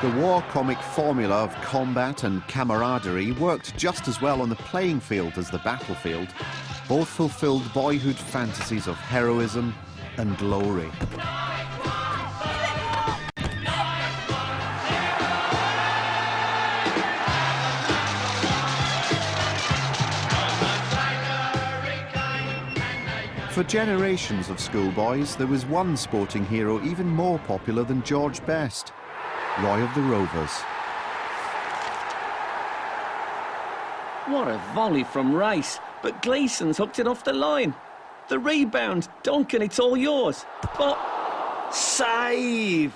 The war comic formula of combat and camaraderie worked just as well on the playing field as the battlefield. Both fulfilled boyhood fantasies of heroism and glory. For generations of schoolboys, there was one sporting hero even more popular than George Best: Roy of the Rovers. What a volley from Rice, but Gleeson's hooked it off the line. The rebound, Duncan, it's all yours. But saved.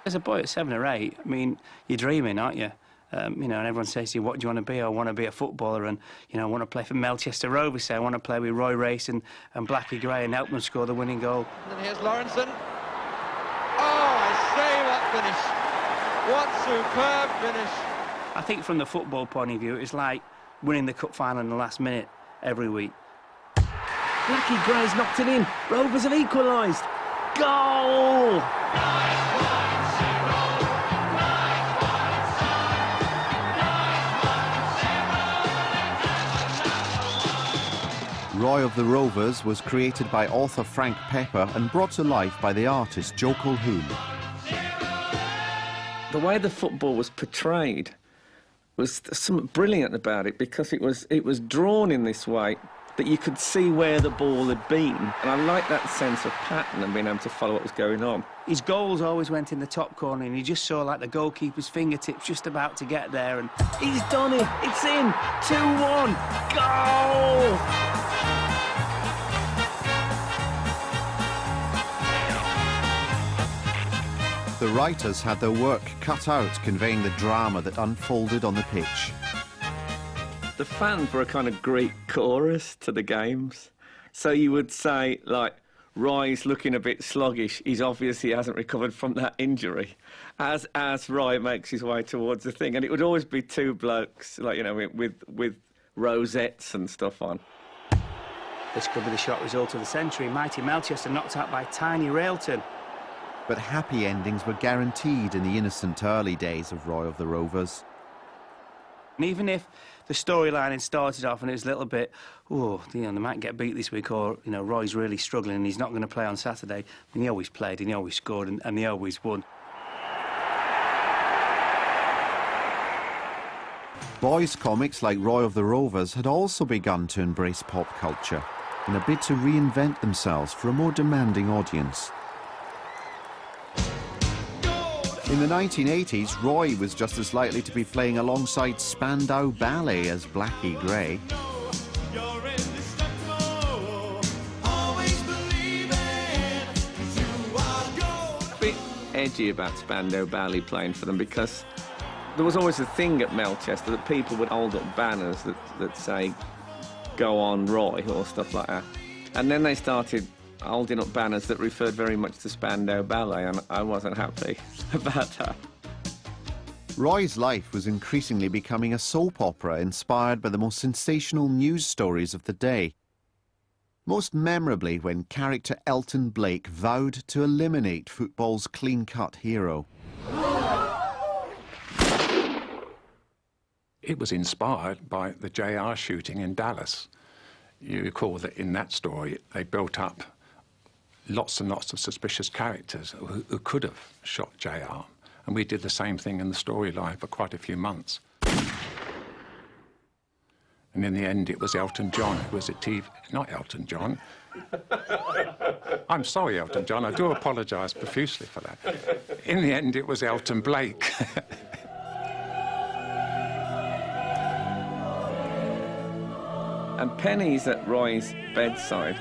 As a boy at 7 or 8, I mean, you're dreaming, aren't you? You know, and everyone says to you, what do you want to be? I want to be a footballer, and, you know, I want to play for Melchester Rovers, say I want to play with Roy Race and Blackie Gray and help them score the winning goal. And here's Lawrenson. Oh, I say, what finish. What superb finish. I think from the football point of view, it's like winning the cup final in the last minute every week. Blackie Gray's knocked it in. Rovers have equalised. Goal! Roy of the Rovers was created by author Frank Pepper and brought to life by the artist Joe Colquhoun. The way the football was portrayed was something brilliant about it, because it was drawn in this way that you could see where the ball had been. And I like that sense of pattern and being able to follow what was going on. His goals always went in the top corner, and you just saw like the goalkeeper's fingertips just about to get there, and he's done it. It's in. 2-1. Goal! The writers had their work cut out conveying the drama that unfolded on the pitch. The fans were a kind of Greek chorus to the games. So you would say, like, Roy's looking a bit sluggish. He's obviously hasn't recovered from that injury. As Roy makes his way towards the thing. And it would always be two blokes, like, you know, with rosettes and stuff on. This could be the shot result of the century. Mighty Melchester knocked out by tiny Railton. But happy endings were guaranteed in the innocent early days of Roy of the Rovers. And even if the storyline had started off and it was a little bit, oh, you know, they might get beat this week, or, you know, Roy's really struggling and he's not going to play on Saturday, I mean, he always played and he always scored and he always won. Boys' comics like Roy of the Rovers had also begun to embrace pop culture in a bid to reinvent themselves for a more demanding audience. In the 1980s, Roy was just as likely to be playing alongside Spandau Ballet as Blackie Gray. A bit edgy about Spandau Ballet playing for them, because there was always a thing at Melchester that people would hold up banners that say, "Go on, Roy," or stuff like that. And then they started holding up banners that referred very much to Spandau Ballet, and I wasn't happy about that. Roy's life was increasingly becoming a soap opera inspired by the most sensational news stories of the day. Most memorably when character Elton Blake vowed to eliminate football's clean-cut hero. It was inspired by the JR shooting in Dallas. You recall that in that story they built up lots and lots of suspicious characters who could have shot JR. And we did the same thing in the storyline for quite a few months. And in the end, it was Elton John who was at TV. Not Elton John. I'm sorry, Elton John. I do apologise profusely for that. In the end, it was Elton Blake. And Penny's at Roy's bedside.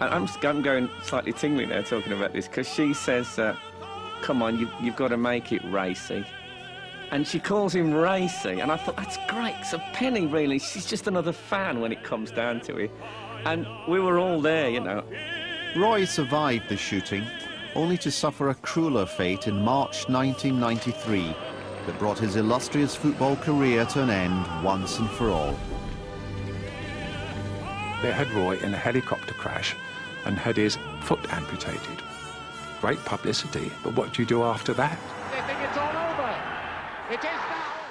And I'm going slightly tingly now talking about this, because she says, come on, you've got to make it racy. And she calls him Racy, and I thought, that's great. So Penny, really, she's just another fan when it comes down to it. And we were all there, you know. Roy survived the shooting, only to suffer a crueler fate in March 1993 that brought his illustrious football career to an end once and for all. They had Roy in a helicopter crash and had his foot amputated. Great publicity, but what do you do after that? They think it's all over. It is now.